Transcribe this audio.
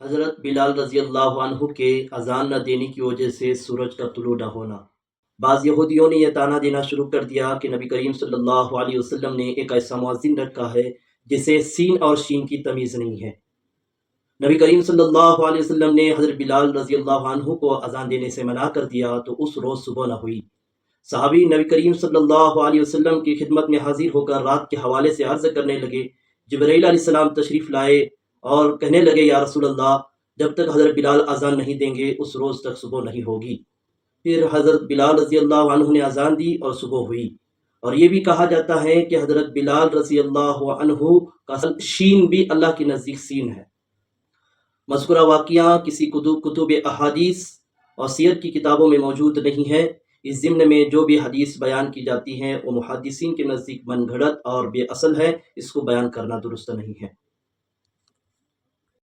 हज़रत बिलाल रज़ी अल्लाह अन्हु के अज़ान न देने की वजह से सूरज का तुलू न होना। बाज़ यहूदियों ने यह ताना देना शुरू कर दिया कि नबी करीम सल्लल्लाहु अलैहि वसल्लम ने एक ऐसा मुअज़्ज़िन रखा है जिसे सीन और शीन की तमीज़ नहीं है। नबी करीम सल्लल्लाहु अलैहि वसल्लम ने हज़रत बिलाल रज़ी अल्लाह अन्हु को अज़ान देने से मना कर दिया तो उस रोज़ सुबह न हुई। सहाबी नबी करीम सल्लल्लाहु अलैहि वसल्लम की खिदमत में हाजिर होकर रात के हवाले से अर्ज़ करने लगे। जिब्राईल अलैहिस्सलाम तशरीफ़ लाए और कहने लगे, या रसूल अल्लाह, जब तक हज़रत बिलाल अज़ान नहीं देंगे उस रोज़ तक सुबह नहीं होगी। फिर हज़रत बिलाल रज़ी अल्लाह अन्हु ने अज़ान दी और सुबह हुई। और ये भी कहा जाता है कि हज़रत बिलाल रज़ी अल्लाह अन्हु का शीन भी अल्लाह के नज़दीक सीन है। मज़कूरा वाक़िया किसी कुतुब अहादीस और सीरत की किताबों में मौजूद नहीं है। इस ज़िम्न में जो भी हदीस बयान की जाती हैं वो मुहद्दिसीन के नज़दीक मनगढ़ंत और बेअसल है, इसको बयान करना दुरुस्त नहीं है।